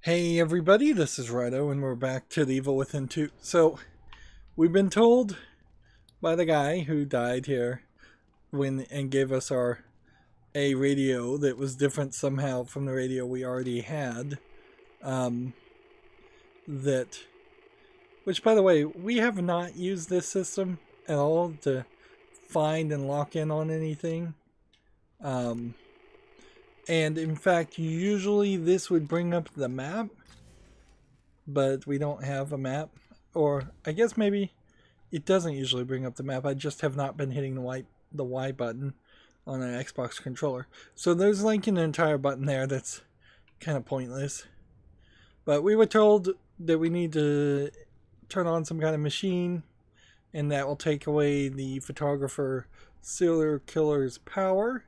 Hey everybody, this is Rydo, and we're back to The Evil Within 2. So, we've been told by the guy who died here and gave us a radio that was different somehow from the radio we already had. Um, that, which by the way, we have not used this system at all to find and lock in on anything. Um, and in fact, usually this would bring up the map, but we don't have a map. Or I guess maybe it doesn't usually bring up the map. I just have not been hitting the Y button on an Xbox controller. So there's like an entire button there that's kind of pointless. But we were told that we need to turn on some kind of machine, and that will take away the photographer serial killer's power,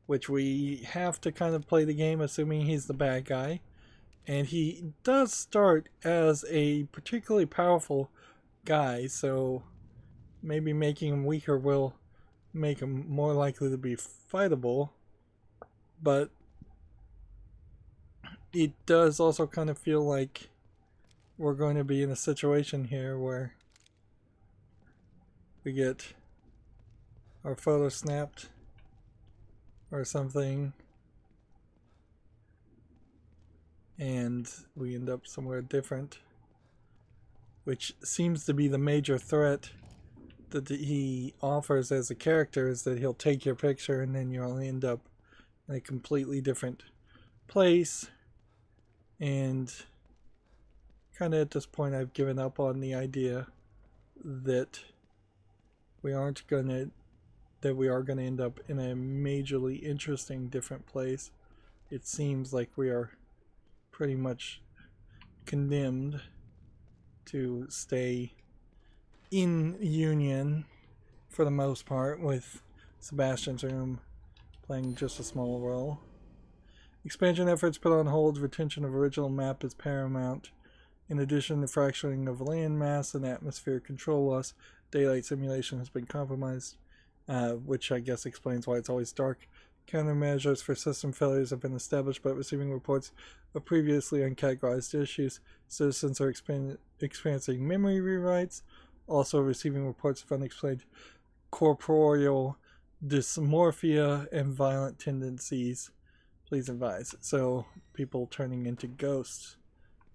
which we have to kind of play the game assuming he's the bad guy. And he does start as a particularly powerful guy, so maybe making him weaker will make him more likely to be fightable. But it does also kind of feel like we're going to be in a situation here where we get our photo snapped or something, and we end up somewhere different, which seems to be the major threat that he offers as a character, is that he'll take your picture and then you'll end up in a completely different place. And kind of at this point I've given up on the idea that we are going to end up in a majorly interesting different place. It seems like we are pretty much condemned to stay in union for the most part, with Sebastian's room playing just a small role. Expansion efforts put on hold. Retention of original map is paramount. In addition, the fracturing of land mass and atmosphere control loss. Daylight simulation has been compromised, which I guess explains why it's always dark. Countermeasures for system failures have been established, but receiving reports of previously uncategorized issues. Citizens are experiencing memory rewrites, also receiving reports of unexplained corporeal dysmorphia and violent tendencies. Please advise. So, people turning into ghosts,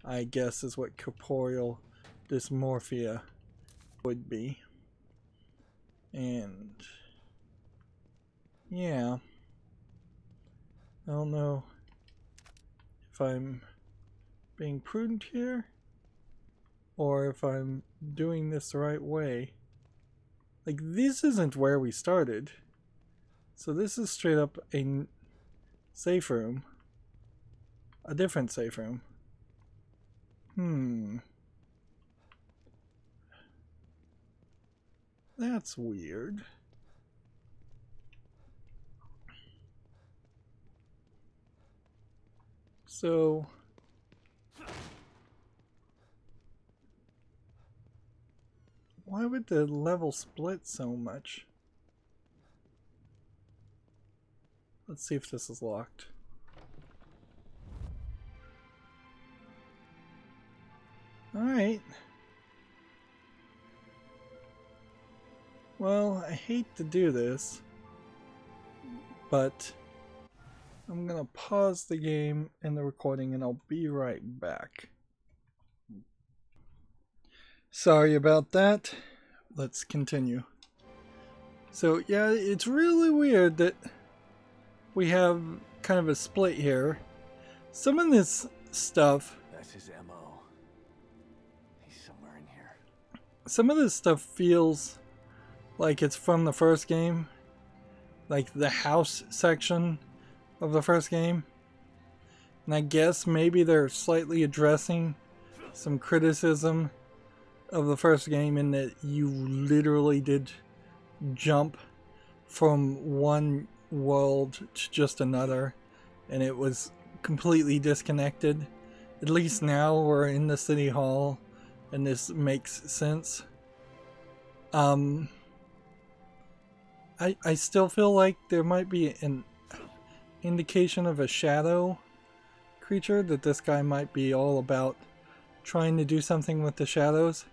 I guess, is what corporeal dysmorphia would be. And yeah, I don't know if I'm being prudent here or if I'm doing this the right way. Like, this isn't where we started. So this is straight up a safe room. A different safe room. That's weird. So why would the level split so much? Let's see if this is locked. Alright. Well, I hate to do this, but I'm gonna pause the game and the recording and I'll be right back. Sorry about that. Let's continue. So yeah, it's really weird that we have kind of a split here. Some of this stuff, that's his MO. He's somewhere in here. Some of this stuff feels like it's from the first game, like the house section of the first game. And I guess maybe they're slightly addressing some criticism of the first game in that you literally did jump from one world to just another, and it was completely disconnected. At least now we're in the city hall and this makes sense. I still feel like there might be an indication of a shadow creature, that this guy might be all about trying to do something with the shadows,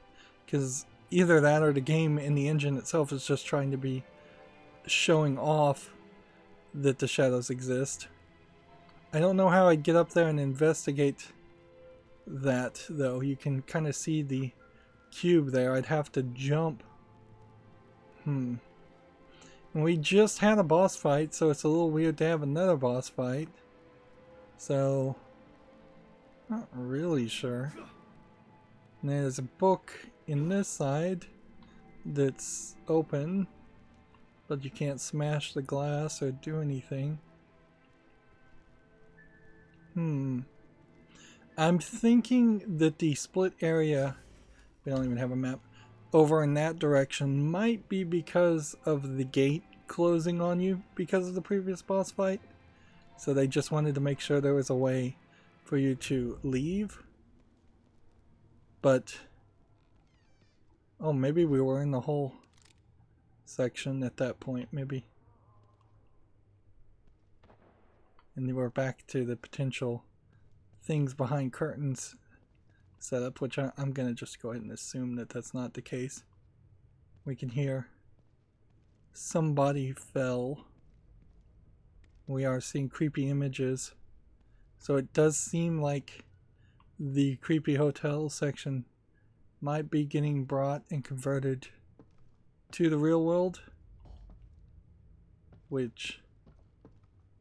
because either that or the game in the engine itself is just trying to be showing off that the shadows exist. I don't know how I'd get up there and investigate that, though. You can kind of see the cube there. I'd have to jump. And we just had a boss fight, so it's a little weird to have another boss fight. So, not really sure. And there's a book in this side that's open, but you can't smash the glass or do anything. I'm thinking that the split area, we don't even have a map, over in that direction might be because of the gate closing on you because of the previous boss fight. So they just wanted to make sure there was a way for you to leave. But, oh, maybe we were in the whole section at that point, maybe. And we're back to the potential things behind curtains setup, which I'm going to just go ahead and assume that that's not the case. We can hear somebody fell. We are seeing creepy images. So it does seem like the creepy hotel section might be getting brought and converted to the real world, which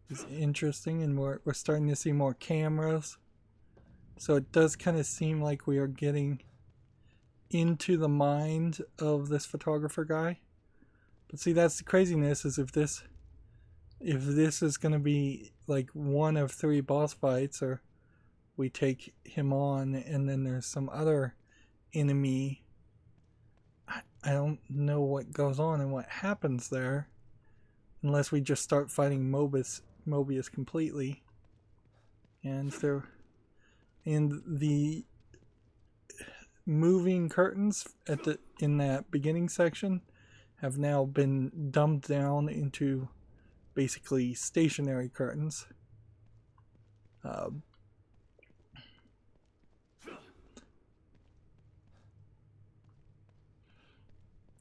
is interesting, and we're starting to see more cameras. So it does kind of seem like we are getting into the mind of this photographer guy. But see, that's the craziness, is if this is going to be like one of 3 boss fights, or we take him on and then there's some other enemy, I don't know what goes on and what happens there, unless we just start fighting Mobius completely. And the moving curtains in that beginning section have now been dumbed down into basically stationary curtains.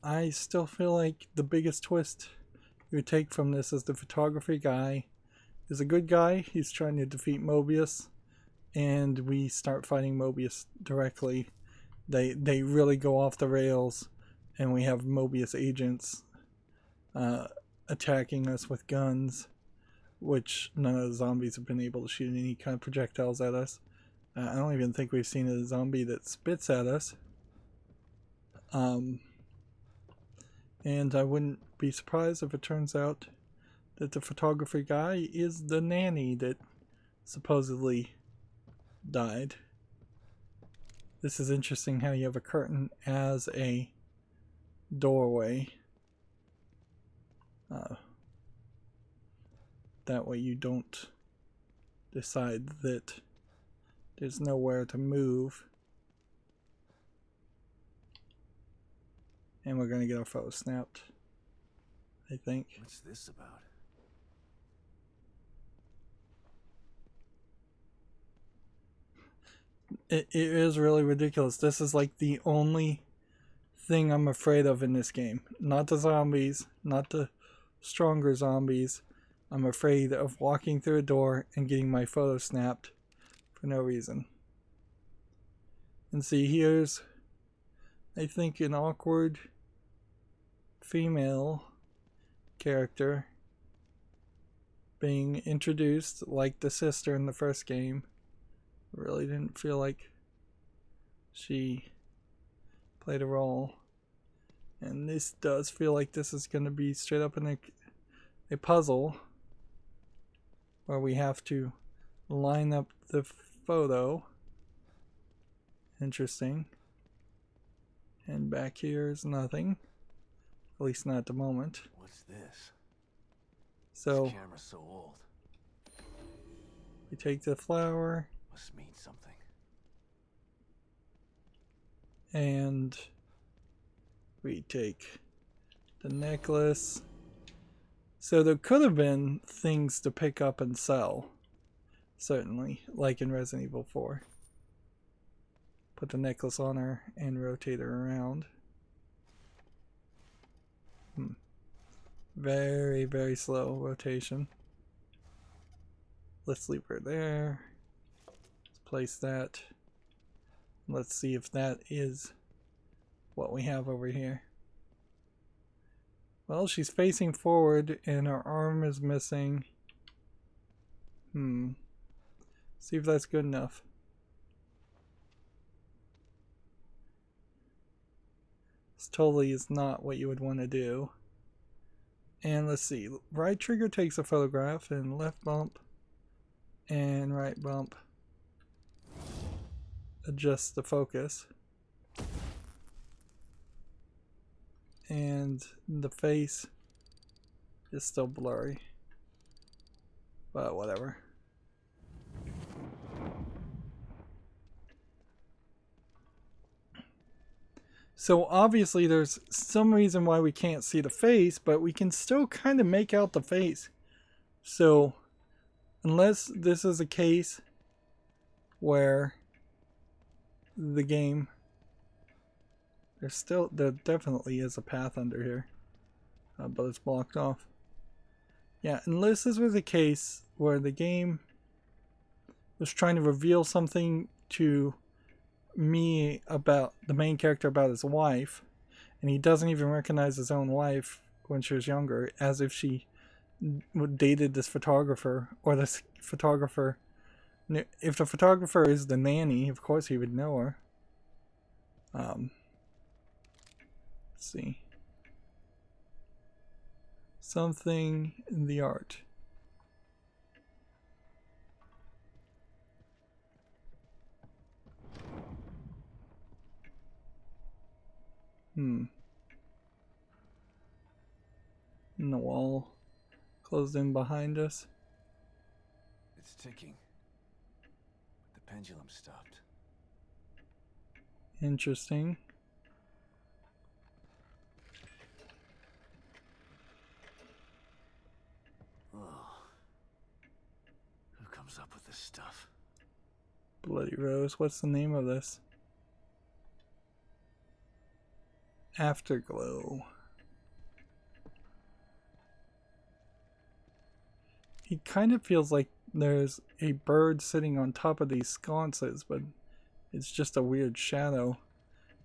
I still feel like the biggest twist you would take from this is the photography guy is a good guy. He's trying to defeat Mobius, and we start fighting Mobius directly. They really go off the rails, and we have Mobius agents attacking us with guns, which none of the zombies have been able to shoot any kind of projectiles at us. I don't even think we've seen a zombie that spits at us. And I wouldn't be surprised if it turns out that the photography guy is the nanny that supposedly died. This is interesting how you have a curtain as a doorway. That way you don't decide that there's nowhere to move. And we're going to get our photo snapped, I think. What's this about? It is really ridiculous. This is like the only thing I'm afraid of in this game. Not the zombies, not the stronger zombies. I'm afraid of walking through a door and getting my photo snapped for no reason. And see, here's, I think, an awkward female character being introduced like the sister in the first game. Really didn't feel like she played a role. And this does feel like this is going to be straight up in a puzzle where we have to line up the photo. Interesting. And back here is nothing. At least not at the moment. What's this? So This camera's so old. we take the flower Must mean something. and we take the necklace. So there could have been things to pick up and sell. certainly, like in Resident Evil 4. Put the necklace on her and rotate her around. Very, very slow rotation. Let's leave her there. Let's place that. Let's see if that is what we have over here. Well, she's facing forward and her arm is missing. See if that's good enough. This totally is not what you would want to do. And let's see. Right trigger takes a photograph, and left bump and right bump adjusts the focus. And the face is still blurry. But whatever. So obviously there's some reason why we can't see the face, but we can still kind of make out the face. So unless this is a case where the game, there definitely is a path under here, but it's blocked off. Yeah, unless this was a case where the game was trying to reveal something to me about the main character, about his wife, and he doesn't even recognize his own wife when she was younger, as if she dated this photographer, or this photographer, if the photographer is the nanny, of course he would know her. Let's see, something in the art. In the wall closed in behind us. It's ticking. The pendulum stopped. Interesting. Oh. Who comes up with this stuff? Bloody Rose. What's the name of this? Afterglow. It kind of feels like there's a bird sitting on top of these sconces, but it's just a weird shadow.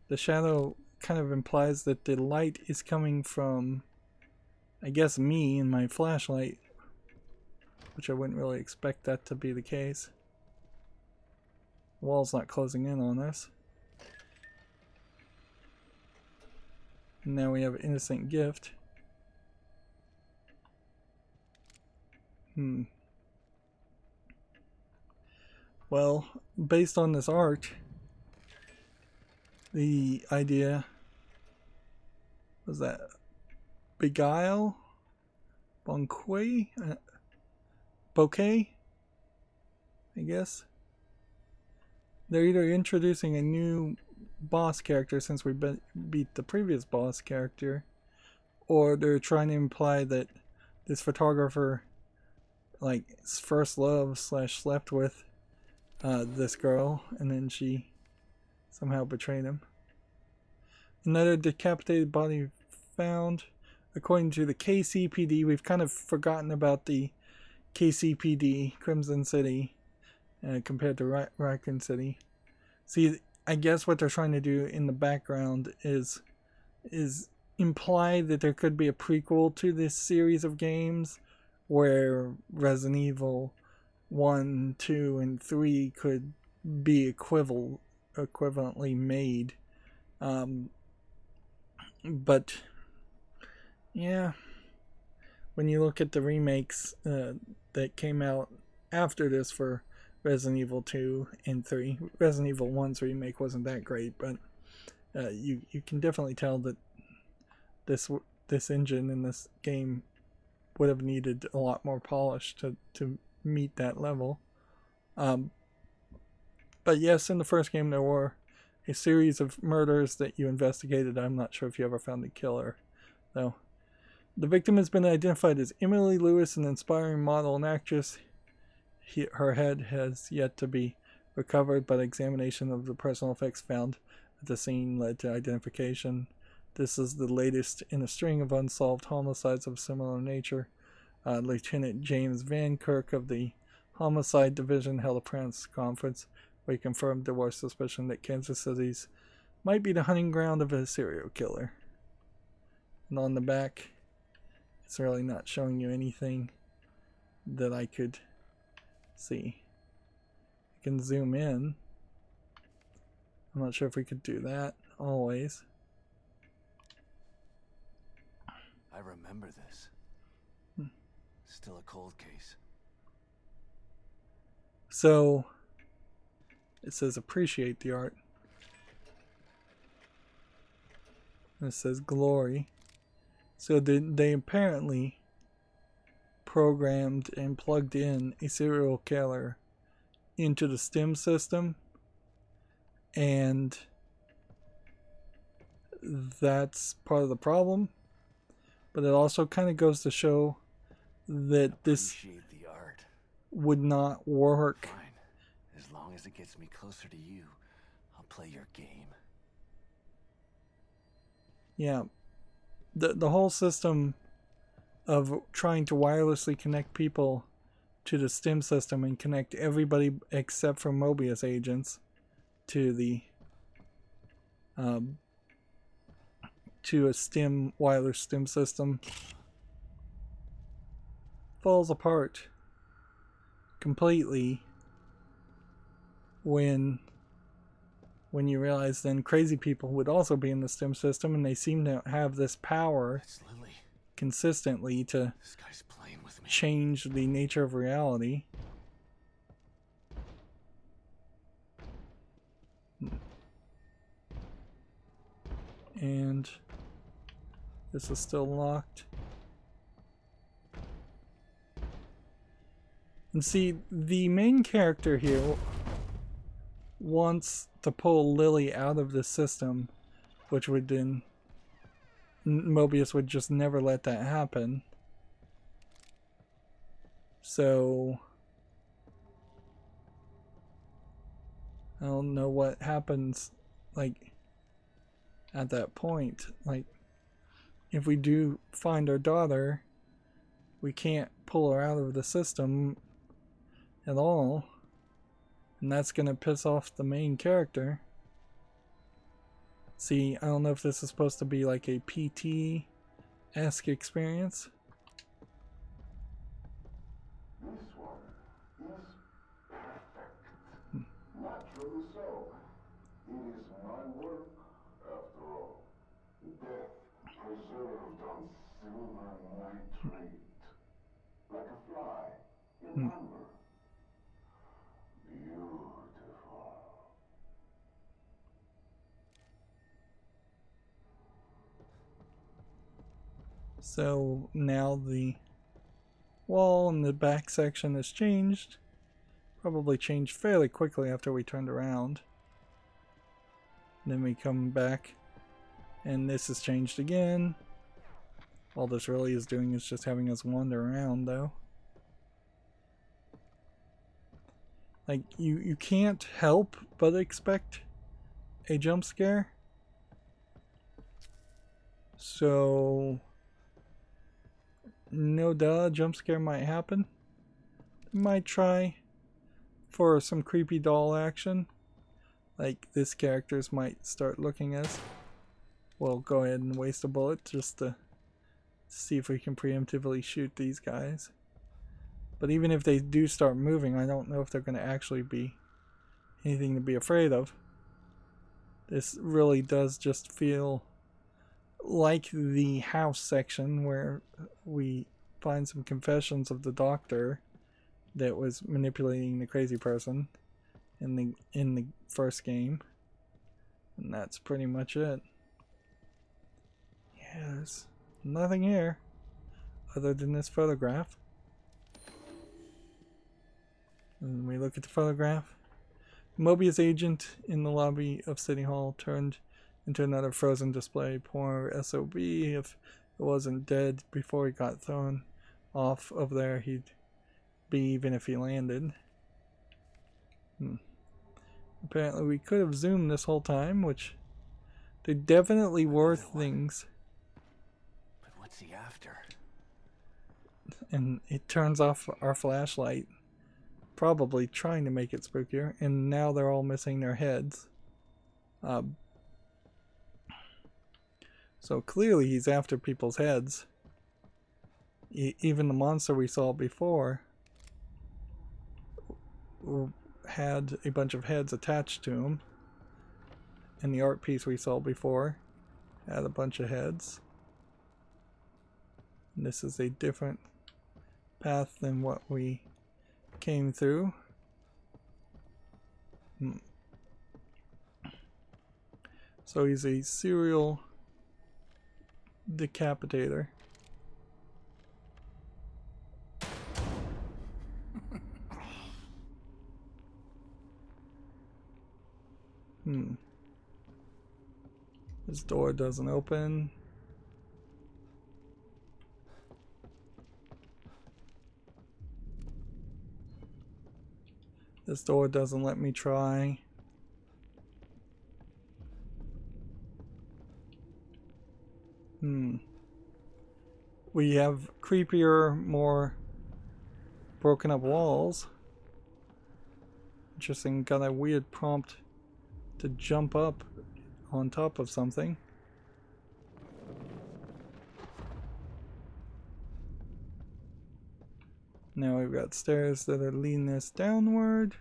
The shadow kind of implies that the light is coming from, I guess, me and my flashlight, which I wouldn't really expect that to be the case. The wall's not closing in on us. Now we have innocent gift. Well, based on this art, the idea was that beguile, bouquet, I guess. They're either introducing a new boss character since we beat the previous boss character, or they're trying to imply that this photographer, like, first love / slept with this girl, and then she somehow betrayed him. Another decapitated body found. According to the KCPD, we've kind of forgotten about the KCPD, Crimson City, compared to Raccoon City. See, I guess what they're trying to do in the background is imply that there could be a prequel to this series of games where Resident Evil 1, 2, and 3 could be equivalently made. But yeah, when you look at the remakes that came out after this for Resident Evil 2 and 3, Resident Evil 1's remake wasn't that great, but you can definitely tell that this engine in this game would have needed a lot more polish to meet that level. But yes, in the first game there were a series of murders that you investigated. I'm not sure if you ever found the killer, though. The victim has been identified as Emily Lewis, an inspiring model and actress. her head has yet to be recovered, but examination of the personal effects found at the scene led to identification. This is the latest in a string of unsolved homicides of similar nature. Lieutenant James Van Kirk of the Homicide Division held a press conference where he confirmed there was suspicion that Kansas City's might be the hunting ground of a serial killer. And on the back, it's really not showing you anything that I could see. I can zoom in. I'm not sure if we could do that always. I remember this. Still a cold case. So, it says appreciate the art. And it says glory. So they apparently programmed and plugged in a serial killer into the STEM system, and that's part of the problem. But it also kind of goes to show that this the art. would not work. Fine. As long as it gets me closer to you, I'll play your game. Yeah. The whole system of trying to wirelessly connect people to the STEM system and connect everybody except for Mobius agents to the to a STEM wireless STEM system falls apart completely when you realize then crazy people would also be in the STEM system, and they seem to have this power consistently to This guy's playing with me. change the nature of reality. And this is still locked. And see, the main character here wants to pull Lily out of the system, which would then Mobius would just never let that happen. So I don't know what happens like at that point. Like, if we do find our daughter, we can't pull her out of the system at all, and that's gonna piss off the main character. See, I don't know if this is supposed to be like a PT-esque experience. This one is perfect. Naturally so. It is my work, after all. Death preserved on silver nitrate. Like a fly in amber. Beautiful. So now the wall in the back section has changed. Probably changed fairly quickly after we turned around. And then we come back and this has changed again. All this really is doing is just having us wander around, though. Like, you can't help but expect a jump scare. So, no duh, jump scare might happen. Might try for some creepy doll action. Like, this characters might start looking at us. We'll go ahead and waste a bullet just to see if we can preemptively shoot these guys. But even if they do start moving, I don't know if they're going to actually be anything to be afraid of. This really does just feel like the house section where we find some confessions of the doctor that was manipulating the crazy person in the first game. And that's pretty much it. Yeah, there's nothing here other than this photograph. And we look at the photograph. Mobius agent in the lobby of City Hall turned into another frozen display. Poor SOB. If it wasn't dead before he got thrown off of there, he'd be even if he landed. Apparently we could have zoomed this whole time, which there definitely were things. But what's he after? And it turns off our flashlight, probably trying to make it spookier, and now they're all missing their heads. So clearly he's after people's heads. Even the monster we saw before had a bunch of heads attached to him, and the art piece we saw before had a bunch of heads. And this is a different path than what we came through. So he's a serial decapitator. This door doesn't open. This door doesn't let me try. We have creepier, more broken up walls. Interesting, got a weird prompt to jump up on top of something. Now we've got stairs that are leading us downward.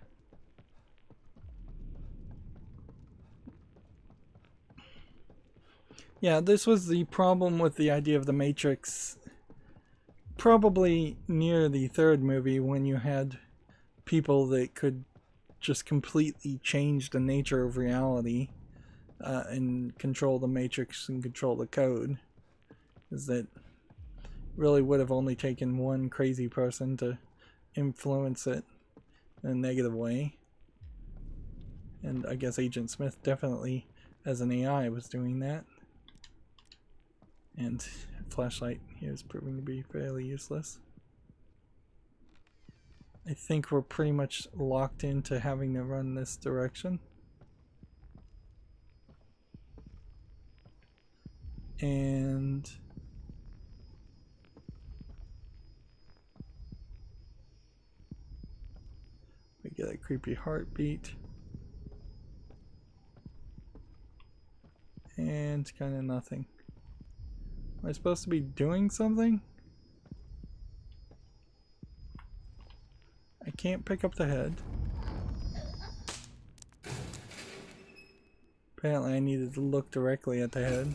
Yeah, this was the problem with the idea of the Matrix, probably near the third movie, when you had people that could just completely change the nature of reality and control the Matrix and control the code. Is that really would have only taken one crazy person to influence it in a negative way. And I guess Agent Smith definitely, as an AI, was doing that. And flashlight here is proving to be fairly useless. I think we're pretty much locked into having to run this direction. And we get a creepy heartbeat. And kind of nothing. Am I supposed to be doing something? I can't pick up the head. Apparently I needed to look directly at the head.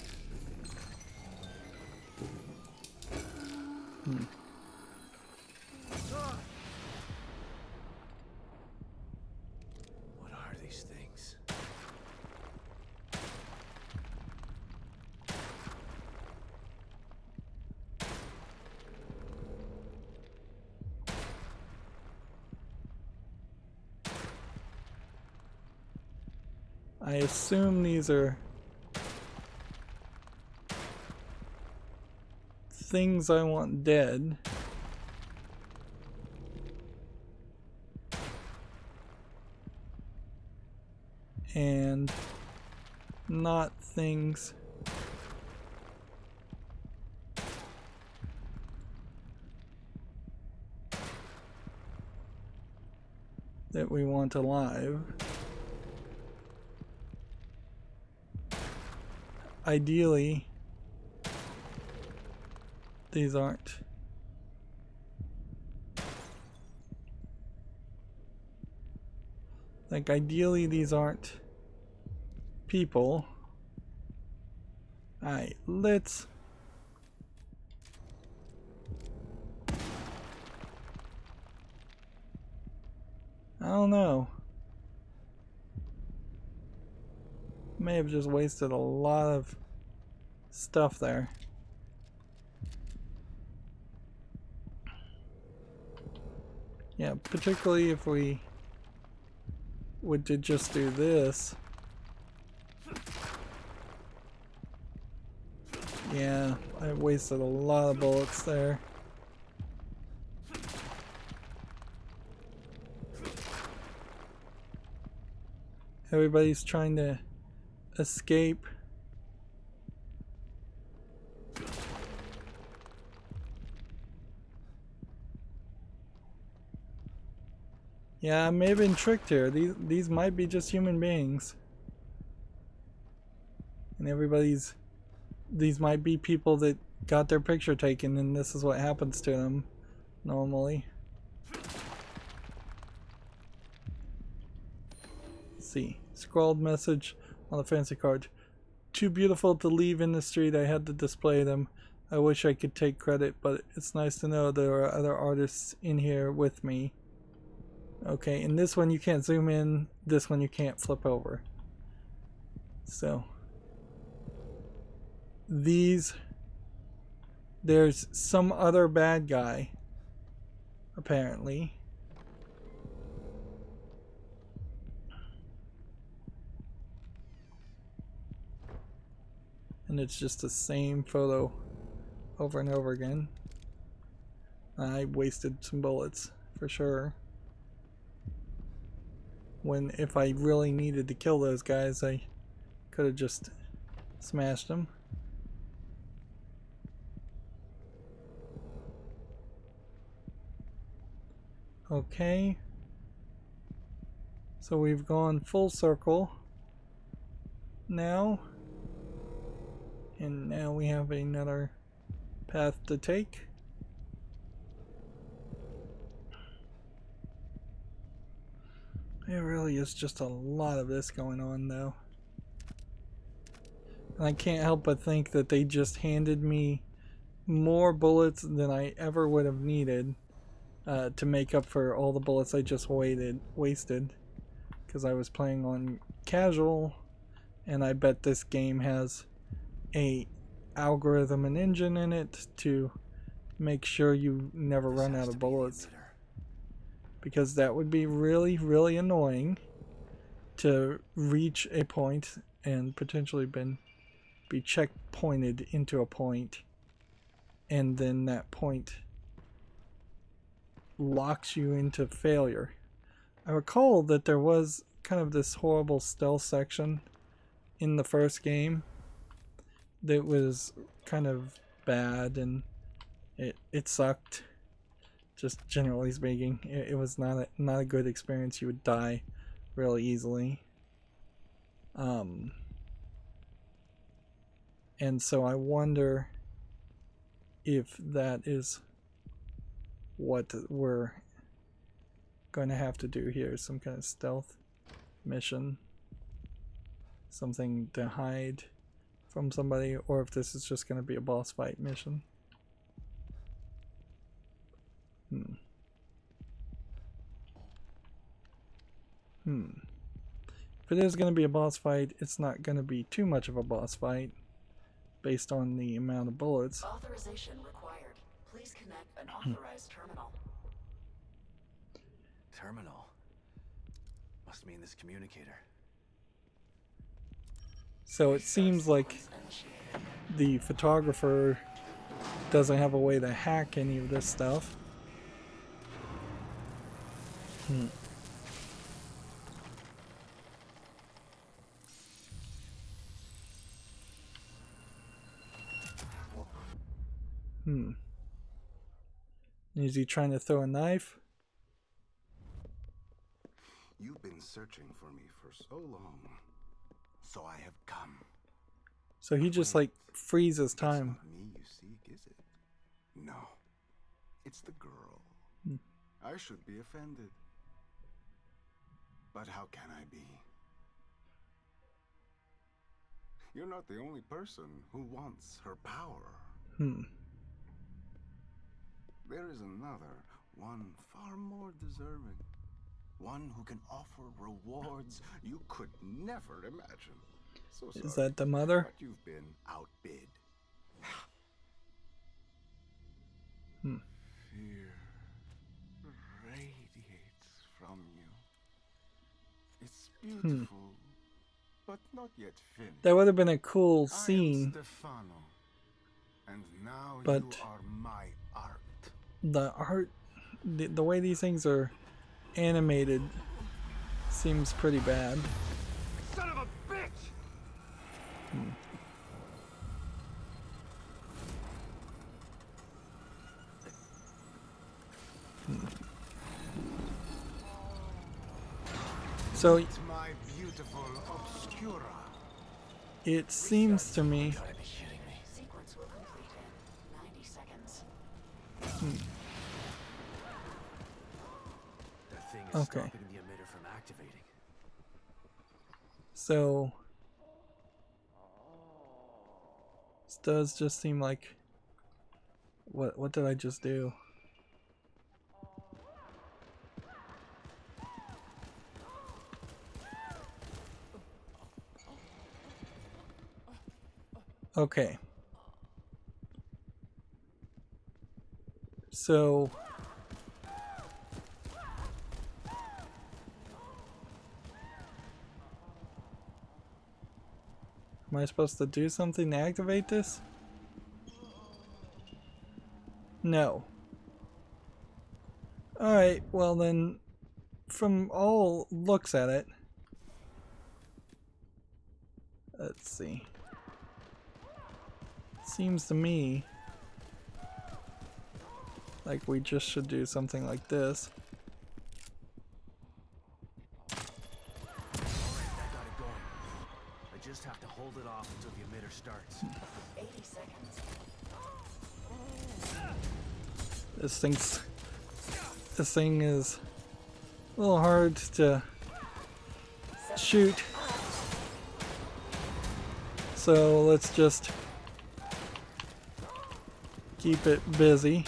What are these things? I assume these are things I want dead. And not things that we want alive. Ideally, these aren't. Like, ideally, these aren't people. Alright, let's... I don't know. May have just wasted a lot of stuff there. Yeah, particularly if we would to just do this. Yeah, I wasted a lot of bullets there. Everybody's trying to escape. Yeah, I may have been tricked here. These might be just human beings. And these might be people that got their picture taken and this is what happens to them normally. Let's see. Scrawled message on the fancy card. Too beautiful to leave in the street, I had to display them. I wish I could take credit, but it's nice to know there are other artists in here with me. Okay, in this one you can't zoom in, this one you can't flip over. So, there's some other bad guy, apparently. And it's just the same photo over and over again. I wasted some bullets, for sure. When if I really needed to kill those guys, I could have just smashed them. Okay. So we've gone full circle now. And now we have another path to take. There really is just a lot of this going on though. And I can't help but think that they just handed me more bullets than I ever would have needed to make up for all the bullets I just wasted. Because I was playing on casual, and I bet this game has a algorithm and engine in it to make sure you never run out of bullets. Because that would be really, really annoying to reach a point and potentially be checkpointed into a point, and then that point locks you into failure. I recall that there was kind of this horrible stealth section in the first game that was kind of bad, and it sucked. Just generally speaking, it was not a good experience. You would die really easily. And so I wonder if that is what we're going to have to do here. Some kind of stealth mission. Something to hide from somebody, or if this is just going to be a boss fight mission. If it is going to be a boss fight, it's not going to be too much of a boss fight based on the amount of bullets. Authorization required. Please connect an authorized terminal. Terminal? Must mean this communicator. So it seems like the photographer doesn't have a way to hack any of this stuff. Is he trying to throw a knife? You've been searching for me for so long. So I have come. So he just like freezes time. It's not me you seek, is it? No. It's the girl. I should be offended. But how can I be? You're not the only person who wants her power. There is another, one far more deserving. One who can offer rewards you could never imagine. So sorry, Is that the mother? but you've been outbid. Fear radiates from you. It's beautiful, but not yet finished. That would have been a cool I am scene. Stefano, and now But you are my art. the art, the way these things are animated seems pretty bad. son of a bitch! So It's my beautiful obscura. it seems to me. Gotta be shitting me. Sequence will complete in 90 seconds. That thing is Okay. stopping the emitter from activating. So this does just seem like what did I just do? Okay. So am I supposed to do something to activate this? No. Alright, well then, from all looks at it, let's see. Seems to me like we just should do something like this. Alright, that got it going. I just have to hold it off until the emitter starts. 80 seconds. This thing is a little hard to shoot. So let's just keep it busy.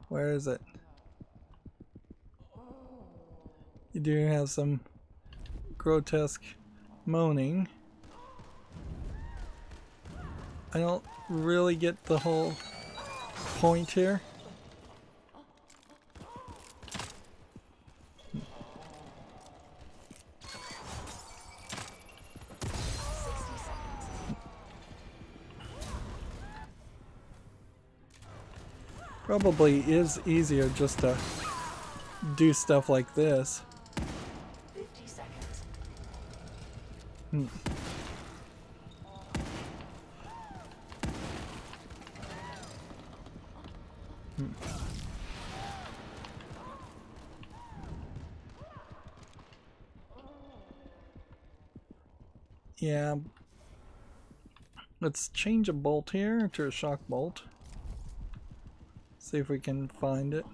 Where is it? You do have some grotesque moaning. I don't really get the whole point here. Probably is easier just to do stuff like this. 50 seconds. Yeah. Let's change a bolt here to a shock bolt. See if we can find it.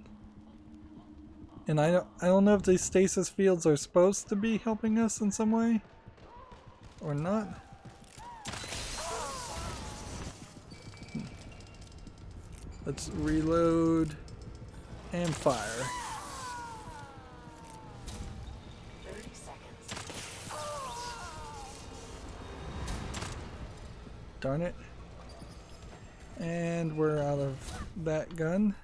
And I don't know if these stasis fields are supposed to be helping us in some way or not. Let's reload and fire. 30 seconds. Darn it. And we're out of that gun.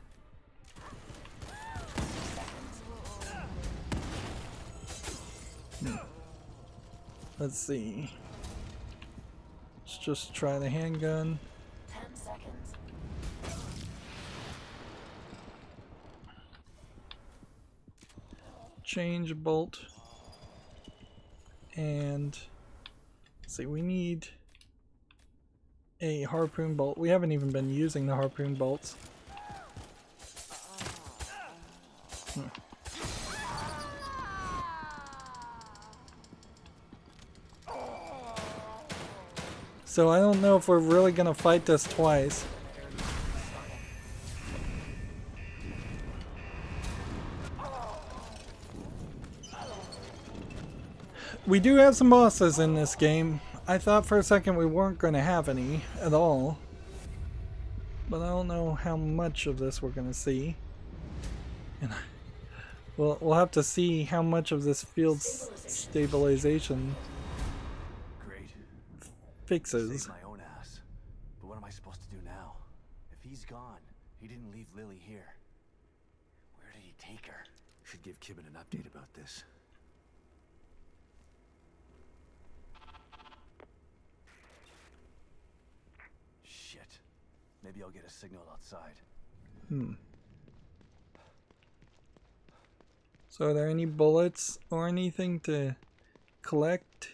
Let's see. Let's just try the handgun. 10 seconds. Change a bolt. And let's see, we need a harpoon bolt. We haven't even been using the harpoon bolts. So I don't know if we're really gonna fight this twice. We do have some bosses in this game. I thought for a second we weren't going to have any at all. But I don't know how much of this we're going to see. And we'll have to see how much of this field stabilization Great. fixes. Saved my own ass. But what am I supposed to do now? If he's gone, he didn't leave Lily here. Where did he take her? Should give Kibben an update about this. Maybe I'll get a signal outside. So are there any bullets or anything to collect?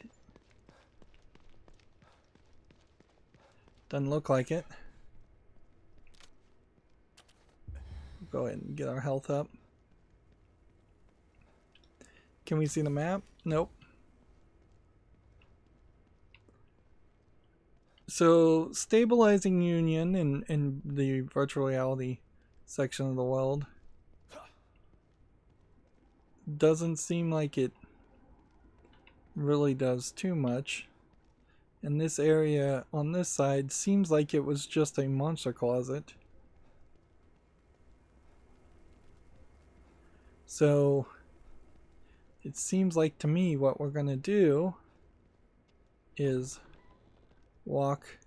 Doesn't look like it. Go ahead and get our health up. Can we see the map? Nope. So stabilizing Union in the virtual reality section of the world doesn't seem like it really does too much. And this area on this side seems like it was just a monster closet. So it seems like to me what we're gonna do is walk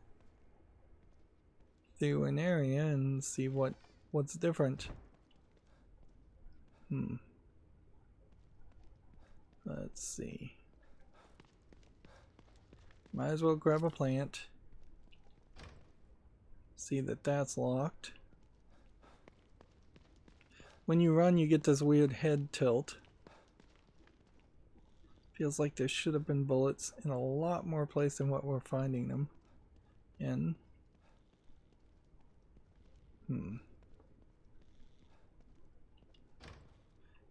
through an area and see what's different. Let's see. Might as well grab a plant. See that that's locked. When you run, you get this weird head tilt. Feels like there should have been bullets in a lot more place than what we're finding them in.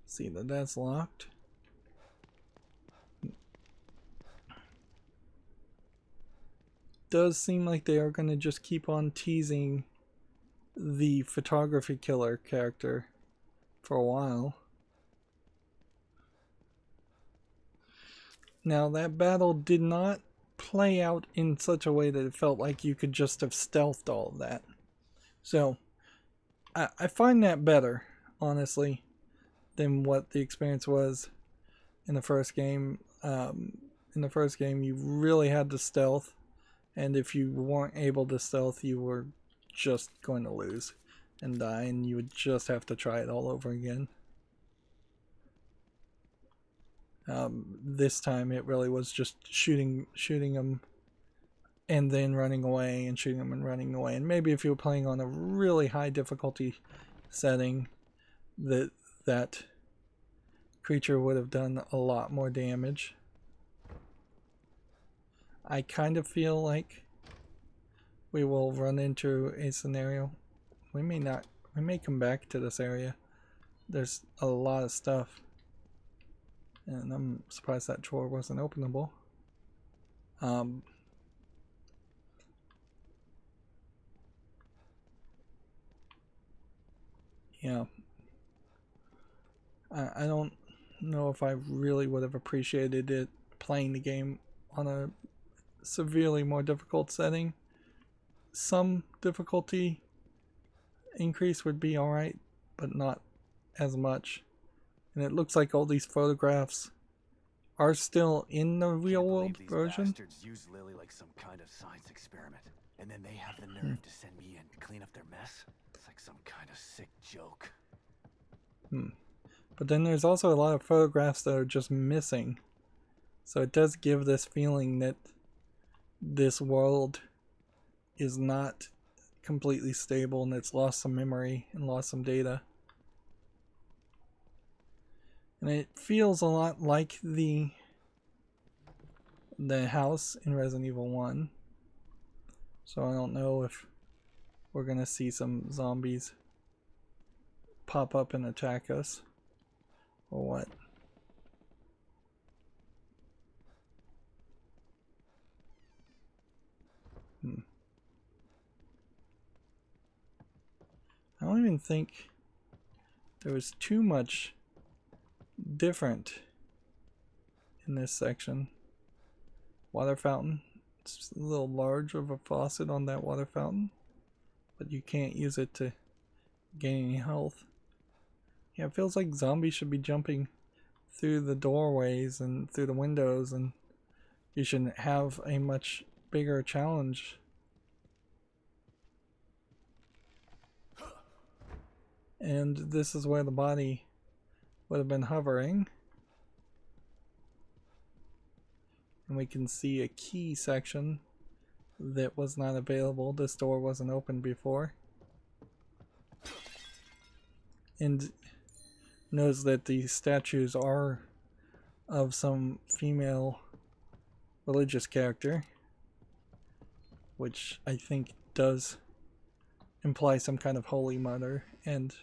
See that that's locked. Does seem like they are going to just keep on teasing the photography killer character for a while. Now that battle did not play out in such a way that it felt like you could just have stealthed all of that. So I find that better, honestly, than what the experience was in the first game. In the first game, you really had to stealth, and if you weren't able to stealth, you were just going to lose and die, and you would just have to try it all over again. This time it really was just shooting them and then running away and shooting them and running away. And maybe if you were playing on a really high difficulty setting, that creature would have done a lot more damage. I kind of feel like we will run into a scenario. We may not. We may come back to this area. There's a lot of stuff. And I'm surprised that drawer wasn't openable. Yeah. I don't know if I really would have appreciated it playing the game on a severely more difficult setting. Some difficulty increase would be alright, but not as much. And it looks like all these photographs are still in the real world version. These bastards use Lily like some kind of science experiment, and then they have the nerve to send me in to clean up their mess. It's like some kind of sick joke. But then there's also a lot of photographs that are just missing. So it does give this feeling that this world is not completely stable and it's lost some memory and lost some data. And it feels a lot like the house in Resident Evil 1. So I don't know if we're gonna see some zombies pop up and attack us or what. I don't even think there was too much different in this section. Water fountain. It's a little large of a faucet on that water fountain, but you can't use it to gain any health. Yeah, it feels like zombies should be jumping through the doorways and through the windows, and you should have a much bigger challenge. And this is where the body would have been hovering. And we can see a key section that was not available. This door wasn't open before. And knows that the statues are of some female religious character, which I think does imply some kind of holy mother, and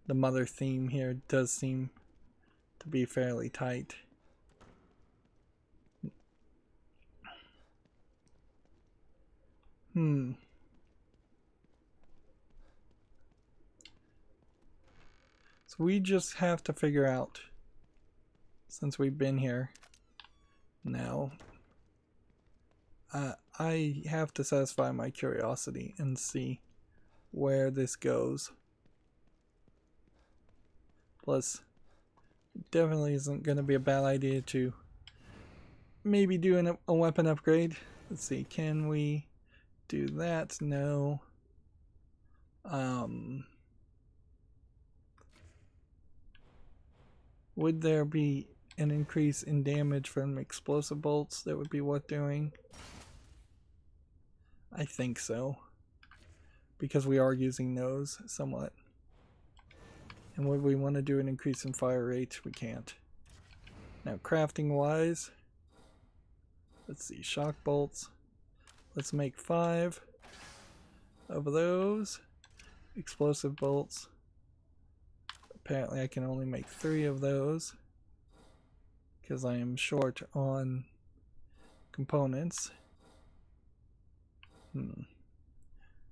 the mother theme here does seem to be fairly tight. So we just have to figure out, since we've been here now, I have to satisfy my curiosity and see where this goes. Plus, it definitely isn't going to be a bad idea to maybe do a weapon upgrade. Let's see, can we do that? No. Would there be an increase in damage from explosive bolts that would be worth doing? I think so, because we are using those somewhat. And would we want to do an increase in fire rate? We can't. Now, crafting wise, let's see, shock bolts. Let's make 5 of those. Explosive bolts. Apparently I can only make 3 of those because I am short on components.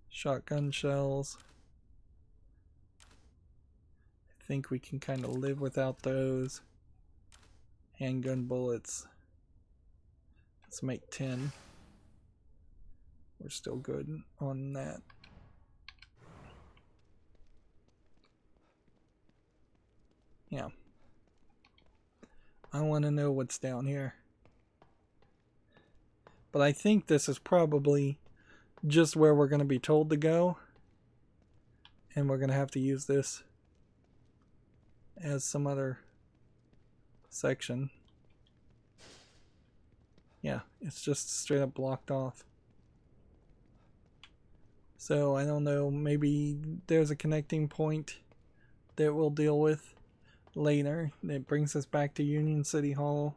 Shotgun shells. I think we can kind of live without those. Handgun bullets. Let's make 10. We're still good on that. Yeah. I want to know what's down here. But I think this is probably just where we're going to be told to go. And we're going to have to use this as some other section. Yeah, it's just straight up blocked off. So I don't know, maybe there's a connecting point that we'll deal with later that brings us back to Union City Hall.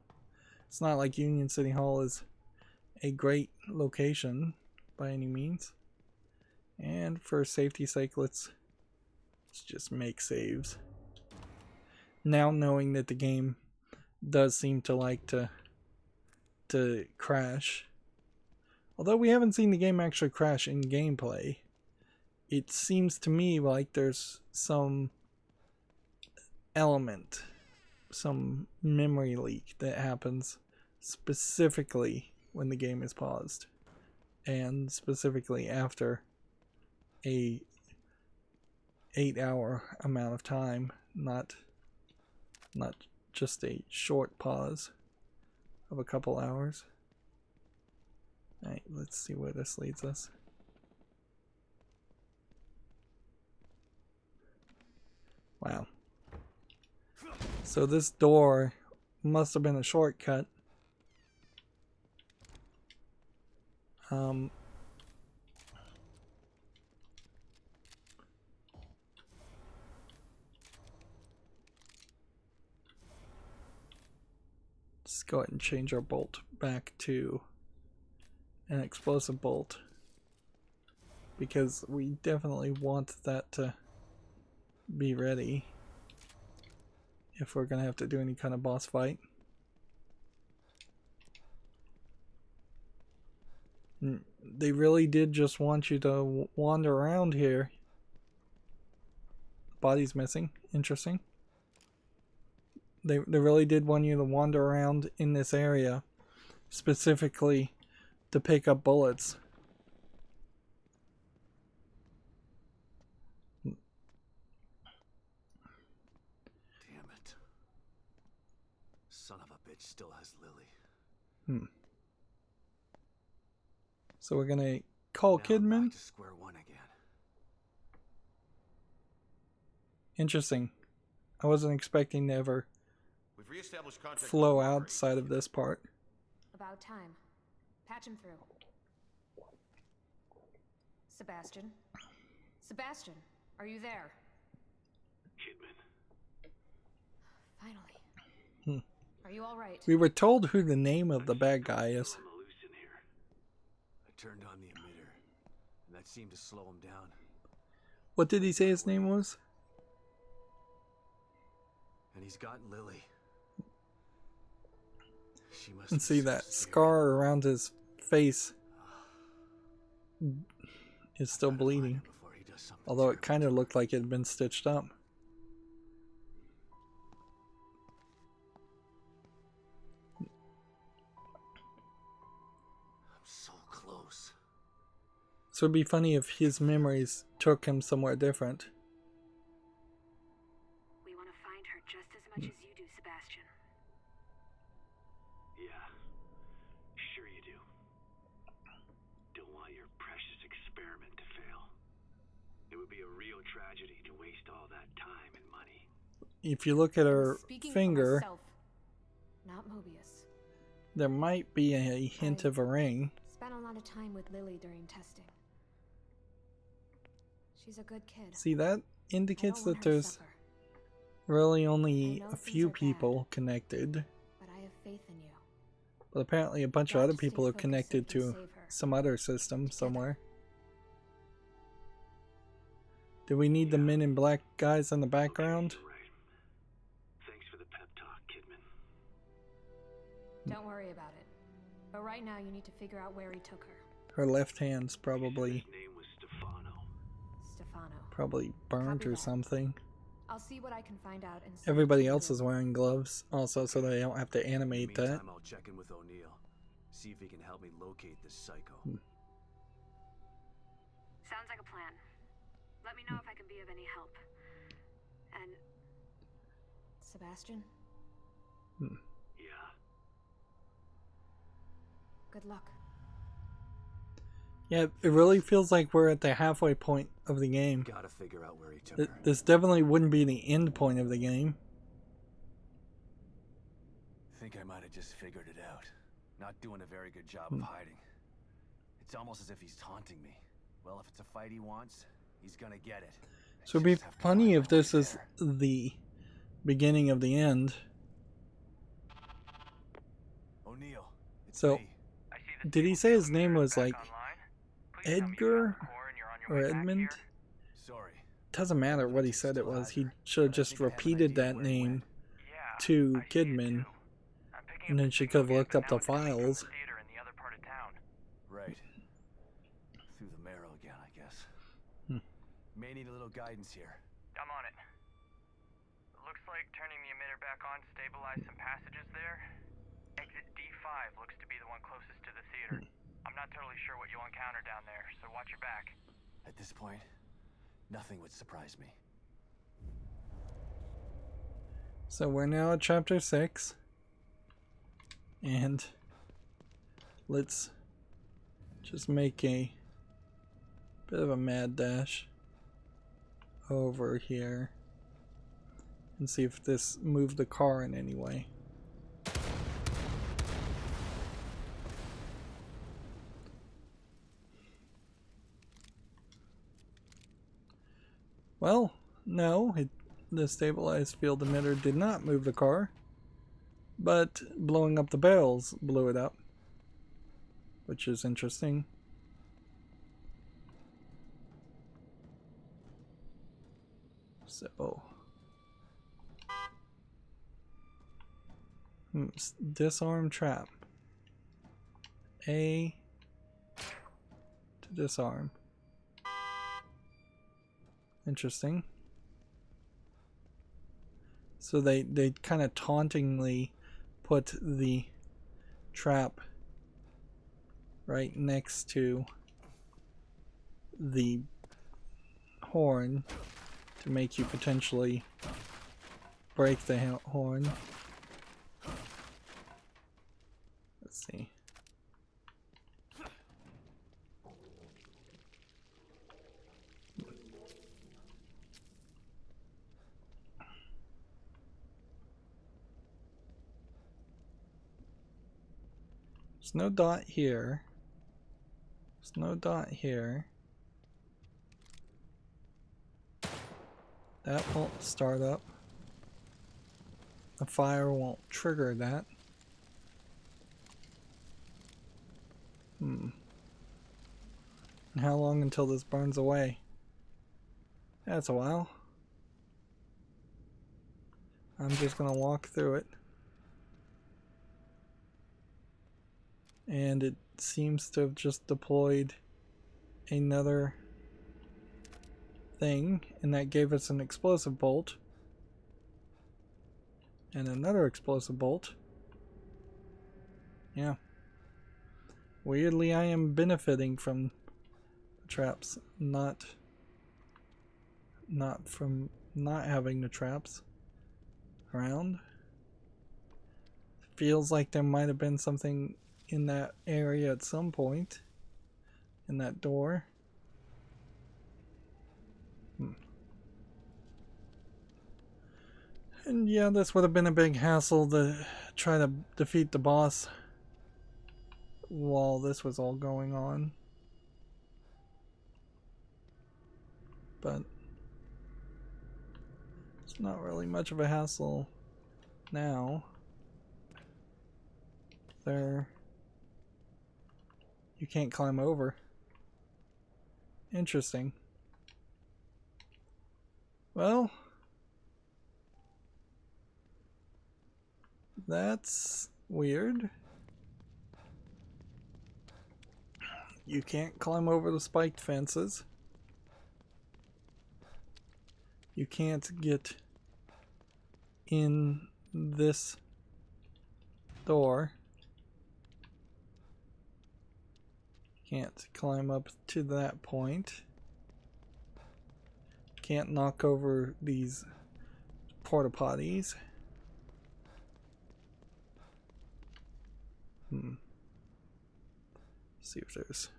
It's not like Union City Hall is a great location by any means. And for safety's sake, let's just make saves. Now knowing that the game does seem to like to crash. Although we haven't seen the game actually crash in gameplay, it seems to me like there's some element, some memory leak that happens specifically when the game is paused, and specifically after a 8-hour amount of time, not just a short pause of a couple hours. Alright, let's see where this leads us. Wow. So this door must have been a shortcut. Let's go ahead and change our bolt back to an explosive bolt, because we definitely want that to be ready if we're gonna have to do any kind of boss fight. They really did just want you to wander around here. The body's missing. Interesting. They really did want you to wander around in this area specifically to pick up bullets. Damn it. Son of a bitch still has Lily. So we're gonna call Now I'm Kidman. back to square one again. Interesting. I wasn't expecting to ever We've reestablished contact with flow the operating outside of this part. About time. Patch him through. Sebastian? Sebastian, are you there? Kidman. Finally. Are you all right? We were told who the name of the bad guy is. On the loose in here. I turned on the emitter, and that seemed to slow him down. What did he say his name was? And he's got Lily. She must And be see so that scared. scar around his face is still Gotta find him bleeding. before he does something Although it terrible kind to of her. looked like it had been stitched up. I'm so close. So it'd be funny if his memories took him somewhere different. We want to find her just as much as you do, Sebastian. Yeah, sure you do. Don't want your precious experiment to fail. It would be a real tragedy to waste all that time and money. If you look at I was her speaking for finger, myself, not Mobius. there might be a hint of a ring. Spent a lot of time with Lily during testing. She's a good kid. See, that I indicates don't want that her to there's suffer, really I only know a things few are bad. people connected. but I have faith in you. But apparently a bunch of Got other to stay people are focused so connected we can to save her. some other system Together. somewhere. Do we need the Men in Black guys in the background? You're right. Thanks for the pep talk, Kidman. Don't worry about it. But right now you need to figure out where he took her. Her left hand's probably His name was Stefano. Stefano. burnt Copy or that. something. I'll see what I can find out and send it Everybody to else you. is wearing gloves also, so they don't have to animate that. Meantime, I'll check in with O'Neill. See if he can help me locate this psycho. Sounds like a plan. Let me know if I can be of any help. And Sebastian, Yeah. good luck. Yeah, it really feels like we're at the halfway point of the game. Gotta figure out where he took her. This definitely wouldn't be the end point of the game. Think I might have just figured it out. Not doing a very good job of hiding. It's almost as if he's taunting me. Well, if it's a fight he wants, he's gonna get it. I So it'd be just have to funny find if my way this is there. the beginning of the end. O'Neill, it's So, me. did he say his name was like Edgar or Edmund? Sorry. Doesn't matter what he said it was. He should have just repeated that name to Kidman, and then she could have looked up the files. Right. Through the marrow again, I guess. May need a little guidance here. I'm on it. Looks like turning the emitter back on stabilized some passages there. Exit D5 looks to be the one closest to the theater. I'm not totally sure what you'll encounter down there, so watch your back. At this point, nothing would surprise me. So we're now at chapter 6. And let's just make a bit of a mad dash over here and see if this moved the car in any way. Well, no, the stabilized field emitter did not move the car, but blowing up the barrels blew it up, which is interesting. So, disarm trap. A to disarm. Interesting. So they kind of tauntingly put the trap right next to the horn to make you potentially break the horn. Let's see. There's no dot here. There's no dot here. That won't start up. The fire won't trigger that. And how long until this burns away? That's a while. I'm just gonna walk through it. And it seems to have just deployed another thing, and that gave us an explosive bolt. And another explosive bolt. Yeah. Weirdly, I am benefiting from the traps, not from not having the traps around. Feels like there might have been something in that area at some point. In that door. And yeah, this would have been a big hassle to try to defeat the boss while this was all going on. But it's not really much of a hassle now. There. You can't climb over. Interesting. Well, that's weird. You can't climb over the spiked fences. You can't get in this door. Can't climb up to that point. Can't knock over these porta potties. See if there's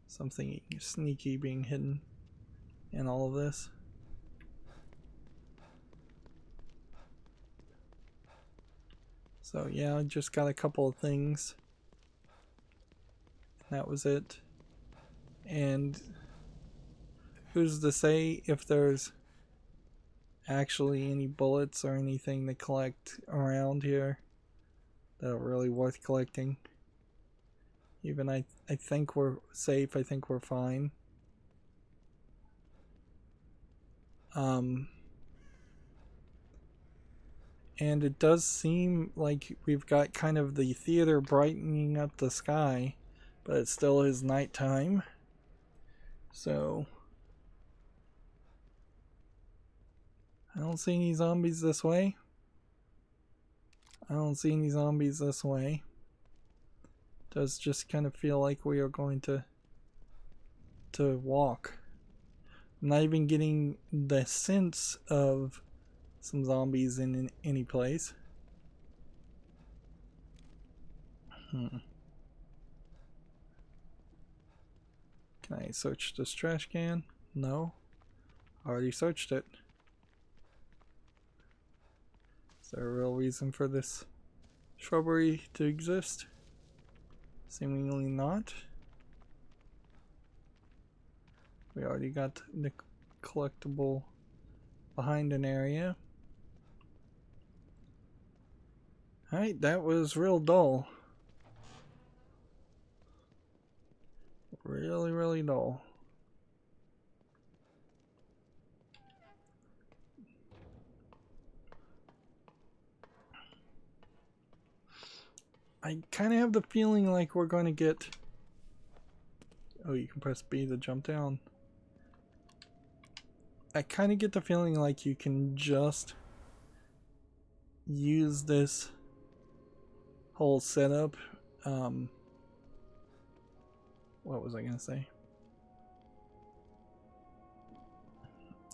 something sneaky being hidden in all of this. So yeah, I just got a couple of things. That was it. And who's to say if there's actually any bullets or anything to collect around here that are really worth collecting. Even I think we're safe. I think we're fine. And it does seem like we've got kind of the theater brightening up the sky, but it still is nighttime. So I don't see any zombies this way. I don't see any zombies this way. Does just kind of feel like we are going to walk. I'm not even getting the sense of some zombies in any place. Can I search this trash can? No. Already searched it. Is there a real reason for this shrubbery to exist? Seemingly not. We already got the collectible behind an area. Alright, that was real dull. Really, really dull. I kind of have the feeling like we're going to get... Oh, you can press B to jump down. I kind of get the feeling like you can just use this whole setup. What was I going to say?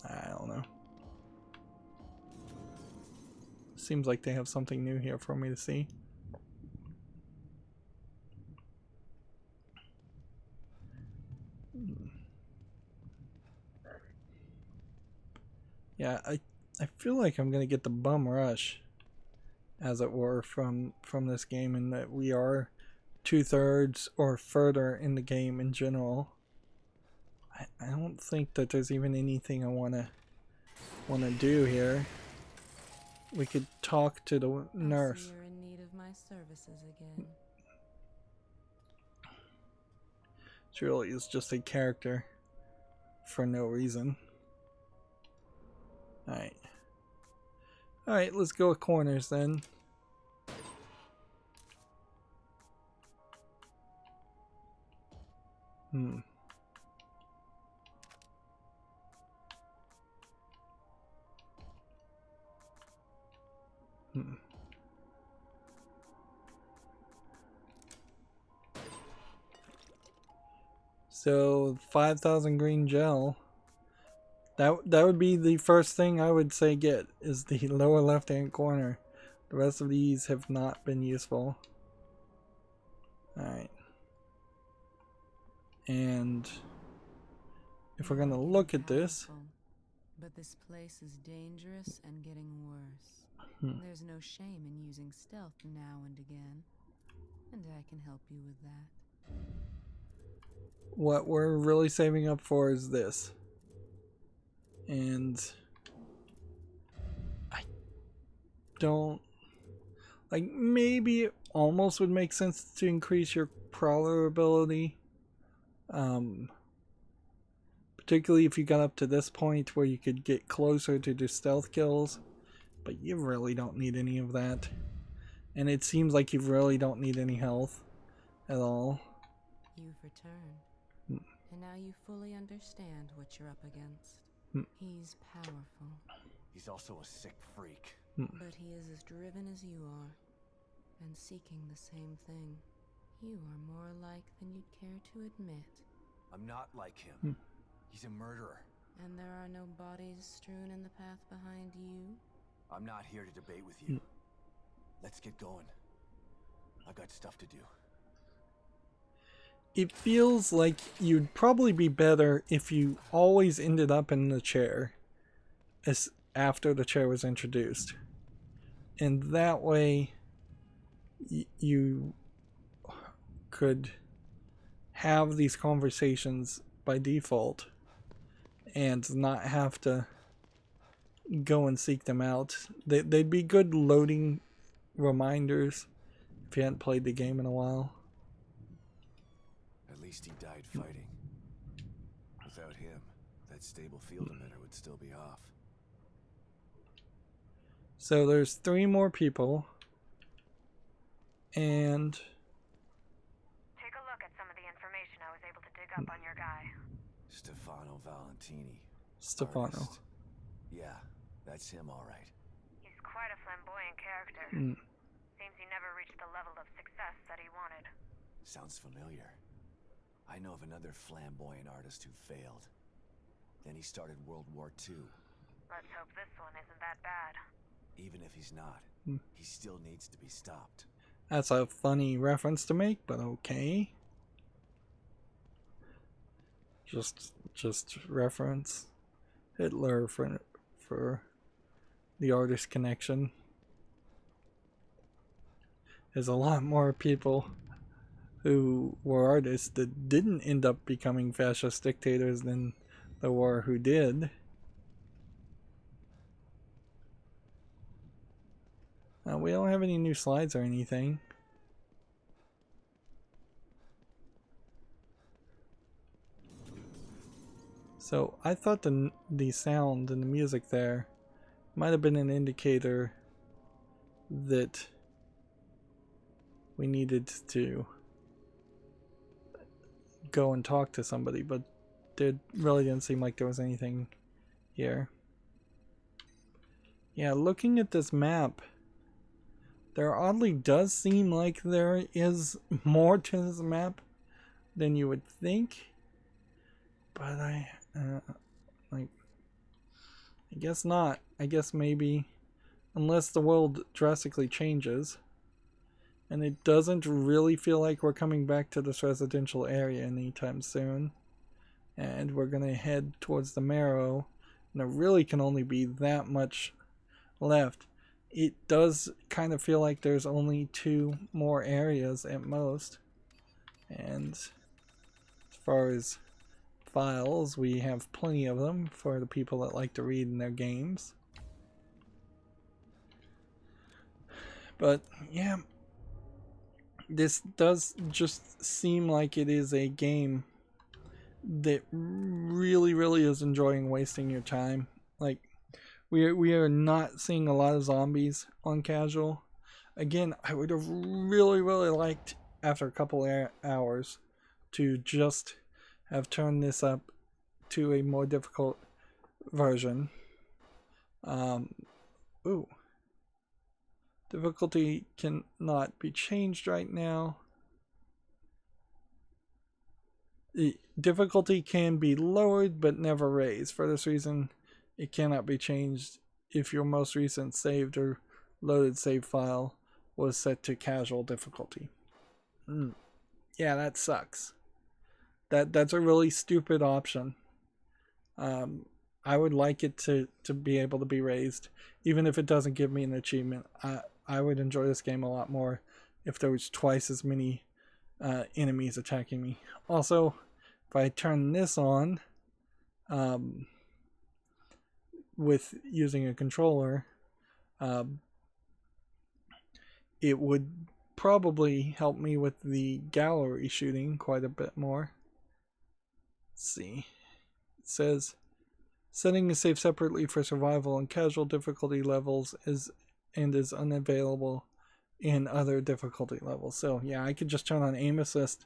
I don't know. Seems like they have something new here for me to see. Yeah, I feel like I'm gonna get the bum rush, as it were, from this game, and that we are 2/3 or further in the game in general. I don't think that there's even anything I wanna want to do here. We could talk to the nurse. You're in need of my services again. She really is just a character for no reason. Alright. Alright, let's go with corners then. Hmm. So 5,000 green gel. That would be the first thing I would say get, is the lower left hand corner. The rest of these have not been useful. Alright. And if we're gonna look at this, but this place is dangerous and getting worse. There's no shame in using stealth now and again, and I can help you with that. what we're really saving up for is this. And I don't like, maybe it almost would make sense to increase your prowler ability. Particularly if you got up to this point where you could get closer to do stealth kills, but you really don't need any of that. And it seems like you really don't need any health at all. You've returned, and now you fully understand what you're up against. He's powerful. He's also a sick freak. But he is as driven as you are, and seeking the same thing. You are more alike than you'd care to admit. I'm not like him. He's a murderer. And there are no bodies strewn in the path behind you? I'm not here to debate with you. Let's get going. I've got stuff to do. It feels like you'd probably be better if you always ended up in the chair as after the chair was introduced. And that way you could have these conversations by default and not have to go and seek them out. They'd be good loading reminders if you hadn't played the game in a while. At least he died fighting. Without him, that stable field emitter would still be off. So there's 3 more people. And Take a look at some of the information I was able to dig up on your guy. Stefano Valentini. Stefano. Artist. Yeah, that's him all right. He's quite a flamboyant character. Seems he never reached the level of success that he wanted. Sounds familiar. I know of another flamboyant artist who failed. Then he started World War II. Let's hope this one isn't that bad. Even if he's not, he still needs to be stopped. that's a funny reference to make, but okay. Just reference Hitler for the artist connection. There's a lot more people who were artists that didn't end up becoming fascist dictators than there were who did. We don't have any new slides or anything. So I thought the sound and the music there might have been an indicator that we needed to go and talk to somebody, but there really didn't seem like there was anything here. Yeah, looking at this map, there oddly does seem like there is more to this map than you would think, but I guess not. I guess maybe, unless the world drastically changes, and it doesn't really feel like we're coming back to this residential area anytime soon, and we're gonna head towards the Marrow, and there really can only be that much left. It does kind of feel like there's only 2 more areas at most, and as far as files. We have plenty of them for the people that like to read in their games. But yeah, this does just seem like it is a game that really is enjoying wasting your time. Like, we are not seeing a lot of zombies on casual. Again, I would have really liked, after a couple hours, to just have turned this up to a more difficult version. Ooh. Difficulty cannot be changed right now. The difficulty can be lowered but never raised. For this reason, it cannot be changed if your most recent saved or loaded save file was set to casual difficulty. Yeah, that sucks. That's a really stupid option. I would like it to be able to be raised, even if it doesn't give me an achievement. I would enjoy this game a lot more if there was twice as many enemies attacking me. Also, if I turn this on with using a controller, it would probably help me with the gallery shooting quite a bit more. Let's see. It says setting is saved separately for survival and casual difficulty levels is unavailable in other difficulty levels. So yeah, I could just turn on aim assist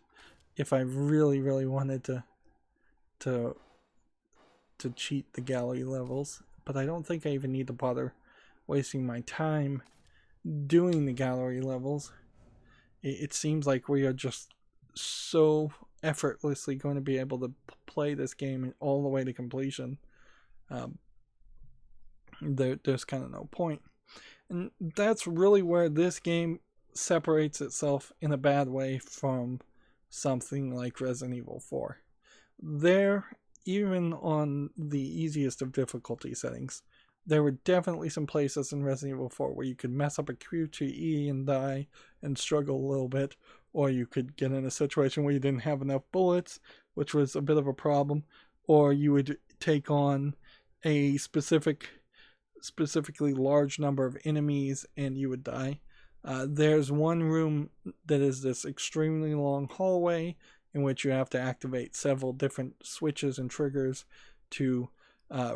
if I really wanted to cheat the gallery levels, but I don't think I even need to bother wasting my time doing the gallery levels. It seems like we are just so effortlessly going to be able to play this game all the way to completion. There's kind of no point. And that's really where this game separates itself in a bad way from something like Resident Evil 4. There, even on the easiest of difficulty settings, there were definitely some places in Resident Evil 4 where you could mess up a Q2E and die and struggle a little bit, or you could get in a situation where you didn't have enough bullets, which was a bit of a problem, or you would take on a specifically large number of enemies and you would die. There's one room that is this extremely long hallway in which you have to activate several different switches and triggers to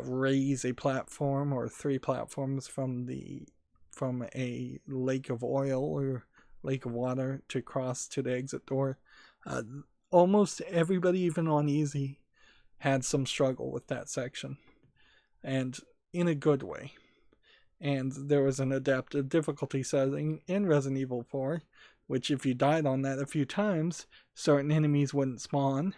raise a platform or 3 platforms from a lake of oil or lake of water to cross to the exit door. Almost everybody, even on easy, had some struggle with that section, and in a good way. And there was an adaptive difficulty setting in Resident Evil 4, which if you died on that a few times, certain enemies wouldn't spawn,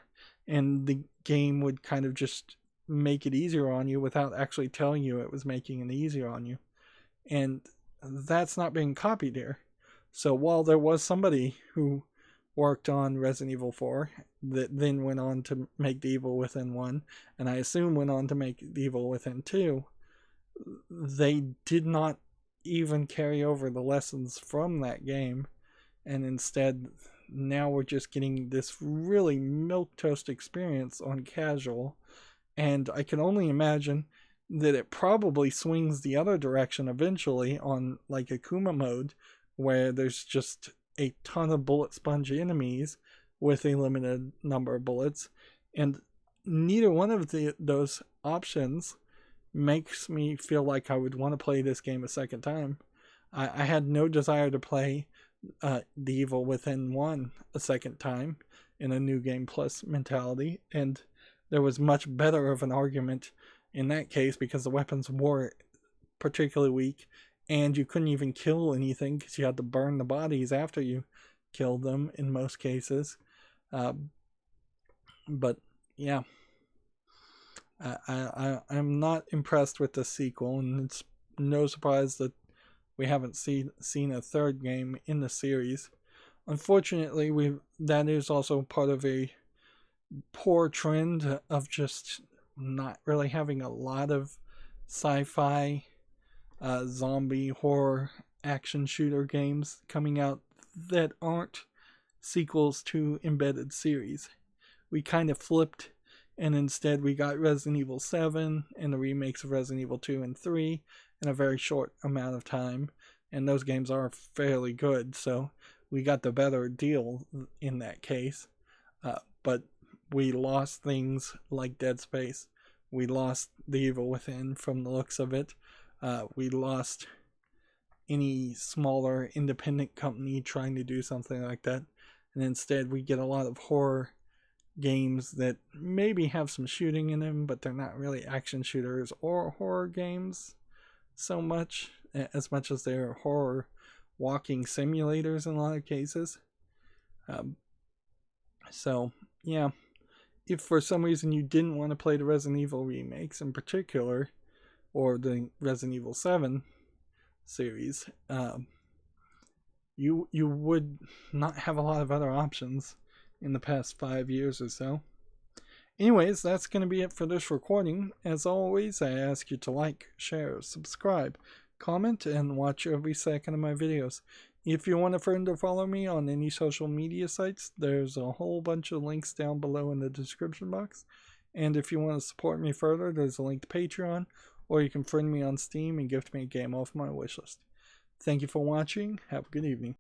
and the game would kind of just make it easier on you without actually telling you it was making it easier on you. And that's not being copied here. So while there was somebody who worked on Resident Evil 4 that then went on to make The Evil Within 1, and I assume went on to make The Evil Within 2, they did not even carry over the lessons from that game, and instead now we're just getting this really milquetoast experience on casual. And I can only imagine that it probably swings the other direction eventually on like Akuma mode, where there's just a ton of bullet sponge enemies with a limited number of bullets, and neither one of those options makes me feel like I would want to play this game a second time. I had no desire to play The Evil Within 1 a second time in a new game plus mentality, and there was much better of an argument in that case because the weapons were particularly weak, and you couldn't even kill anything because you had to burn the bodies after you killed them in most cases. But yeah, I'm not impressed with the sequel, and it's no surprise that we haven't seen a third game in the series. Unfortunately, that is also part of a poor trend of just not really having a lot of sci-fi zombie horror action shooter games coming out that aren't sequels to embedded series. We kind of flipped and instead we got Resident Evil 7 and the remakes of Resident Evil 2 and 3 in a very short amount of time, and those games are fairly good, so we got the better deal in that case. But we lost things like Dead Space. We lost The Evil Within from the looks of it. We lost any smaller independent company trying to do something like that. And instead we get a lot of horror games that maybe have some shooting in them, but they're not really action shooters or horror games so much, as much as they're horror walking simulators in a lot of cases. So, yeah. If for some reason you didn't want to play the Resident Evil remakes in particular, or the Resident Evil 7 series, you would not have a lot of other options in the past 5 years or so. Anyways, that's going to be it for this recording. As always, I ask you to like, share, subscribe, comment, and watch every second of my videos. If you want a friend to follow me on any social media sites, there's a whole bunch of links down below in the description box. And if you want to support me further, there's a link to Patreon, or you can friend me on Steam and gift me a game off my wishlist. Thank you for watching. Have a good evening.